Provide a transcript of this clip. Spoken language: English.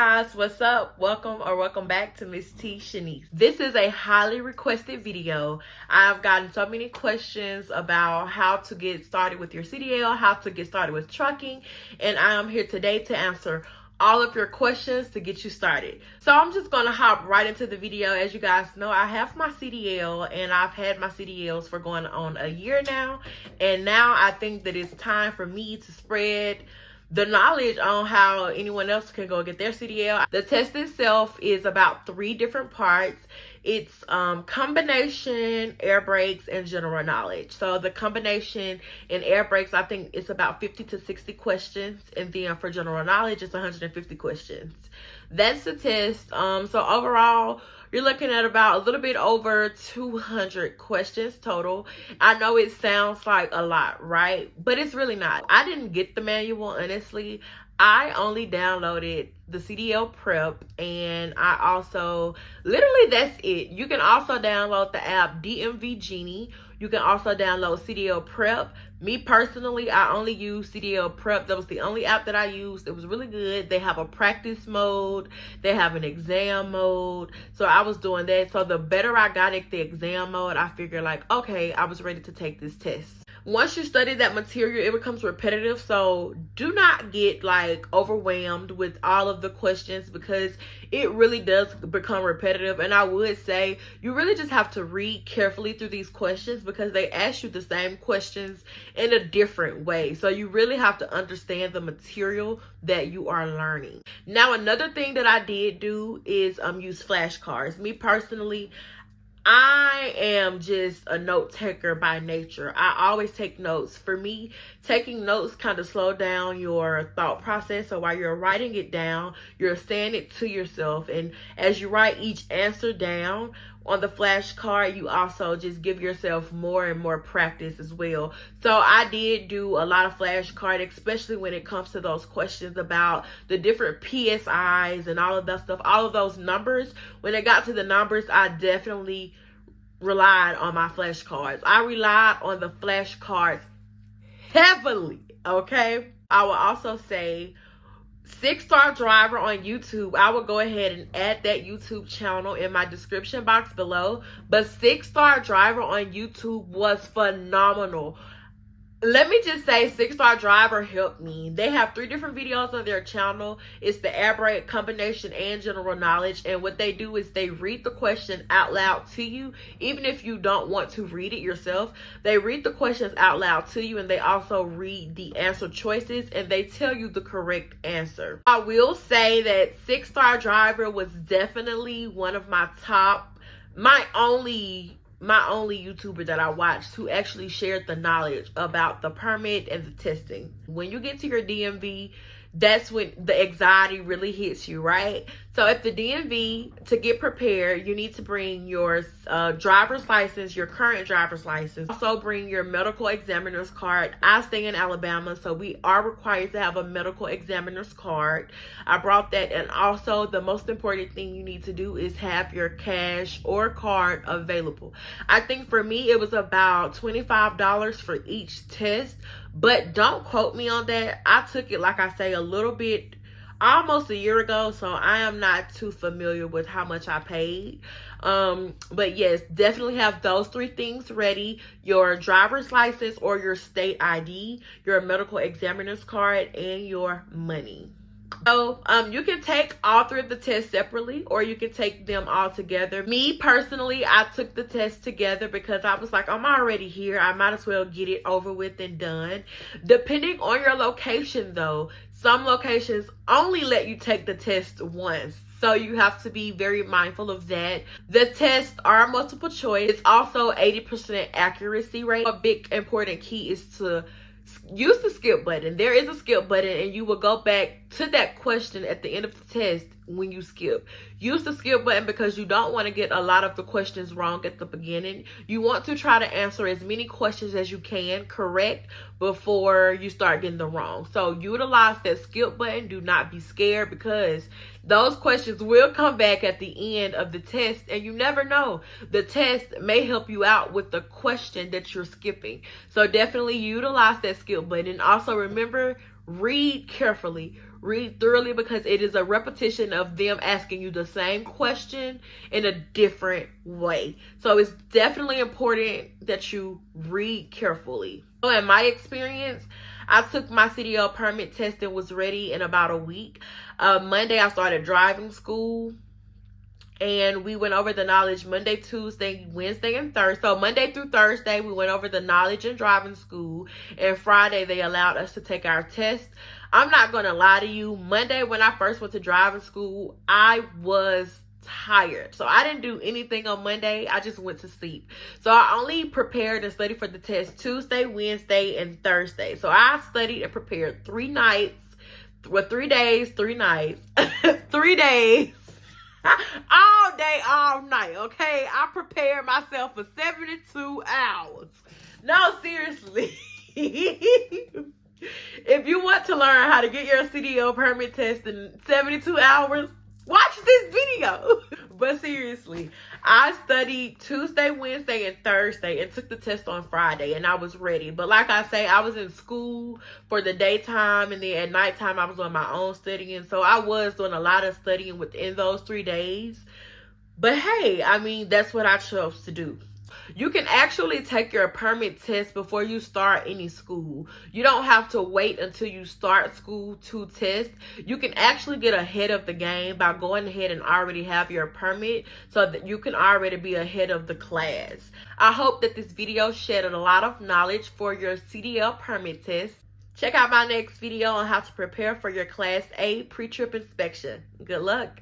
guys, what's up? Welcome back to Miss T Shanice. This is a highly requested video. I've gotten so many questions about how to get started with your CDL, how to get started with trucking, and I am here today to answer all of your questions to get you started. So I'm just gonna hop right into the video. As you guys know, I have my CDL and I've had my CDLs for going on a year now, and now I think that it's time for me to spread the knowledge on how anyone else can go get their CDL. The test itself is about 3 different parts. It's combination, air brakes, and general knowledge. So the combination and air brakes, I think it's about 50 to 60 questions. And then for general knowledge, it's 150 questions. That's the test. So overall, you're looking at about a little bit over 200 questions total. I know it sounds like a lot, right? But it's really not. I didn't get the manual, honestly. I only downloaded the CDL prep, and I also, literally that's it. You can also download the app DMV Genie. You can also download CDL prep. Me personally, I only use CDL prep. That was the only app that I used. It was really good. They have a practice mode. They have an exam mode. So I was doing that. So the better I got at the exam mode, I figured like, okay, I was ready to take this test. Once you study that material, it becomes repetitive. So do not get like overwhelmed with all of the questions, because it really does become repetitive. And I would say you really just have to read carefully through these questions, because they ask you the same questions in a different way. So you really have to understand the material that you are learning. Now, another thing that I did do is use flashcards. Me personally, I am just a note taker by nature. I always take notes. For me, taking notes kind of slow down your thought process. So while you're writing it down, you're saying it to yourself. And as you write each answer down on the flashcard, you also just give yourself more and more practice as well. So I did do a lot of flashcard, especially when it comes to those questions about the different PSIs and all of that stuff, all of those numbers. When it got to the numbers, I definitely relied on my flashcards. I relied on the flashcards heavily, okay? I will also say 6-Star Driver on YouTube. I will go ahead and add that YouTube channel in my description box below. But 6-Star Driver on YouTube was phenomenal. Let me just say, 6-Star Driver helped me. They have 3 different videos on their channel. It's the air brake, combination, and general knowledge. And what they do is they read the question out loud to you. Even if you don't want to read it yourself, they read the questions out loud to you, and they also read the answer choices, and they tell you the correct answer. I will say that 6-Star Driver was definitely one of my top, my only YouTuber that I watched who actually shared the knowledge about the permit and the testing. When you get to your DMV, that's when the anxiety really hits you, right? So at the DMV, to get prepared, you need to bring your driver's license, your current driver's license. Also bring your medical examiner's card. I stay in Alabama, so we are required to have a medical examiner's card. I brought that. And also the most important thing you need to do is have your cash or card available. I think for me, it was about $25 for each test, but don't quote me on that. I took it, like I say, a little bit, almost a year ago, so I am not too familiar with how much I paid. But yes, definitely have those 3 things ready: your driver's license or your state ID, your medical examiner's card, and your money. So you can take all 3 of the tests separately, or you can take them all together. Me personally, I took the test together because I was like, I'm already here. I might as well get it over with and done. Depending on your location though, some locations only let you take the test once. So you have to be very mindful of that. The tests are multiple choice. It's also 80% accuracy rate. A big important key is to use the skip button. There is a skip button, and you will go back to that question at the end of the test when you skip. Use the skip button because you don't want to get a lot of the questions wrong at the beginning. You want to try to answer as many questions as you can correct before you start getting them wrong. So utilize that skip button. Do not be scared, because those questions will come back at the end of the test, and you never know. The test may help you out with the question that you're skipping. So definitely utilize that skip button. And also remember, read carefully, read thoroughly, because it is a repetition of them asking you the same question in a different way. So it's definitely important that you read carefully. So in my experience, I took my CDL permit test and was ready in about a week. Monday, I started driving school. And we went over the knowledge Monday, Tuesday, Wednesday, and Thursday. So Monday through Thursday, we went over the knowledge and driving school. And Friday, they allowed us to take our test. I'm not going to lie to you. Monday, when I first went to driving school, I was tired. So I didn't do anything on Monday. I just went to sleep. So I only prepared and studied for the test Tuesday, Wednesday, and Thursday. So I studied and prepared 3 nights. Well, 3 days, 3 nights. 3 days. All day, all night, okay? I prepared myself for 72 hours. No, seriously. If you want to learn how to get your CDL permit test in 72 hours, watch this video. But seriously, I studied Tuesday, Wednesday, and Thursday and took the test on Friday, and I was ready. But like I say, I was in school for the daytime, and then at nighttime I was doing my own studying. So I was doing a lot of studying within those 3 days. But hey, I mean, that's what I chose to do. You can actually take your permit test before you start any school. You don't have to wait until you start school to test. You can actually get ahead of the game by going ahead and already have your permit so that you can already be ahead of the class. I hope that this video shed a lot of knowledge for your CDL permit test. Check out my next video on how to prepare for your Class A pre-trip inspection. Good luck.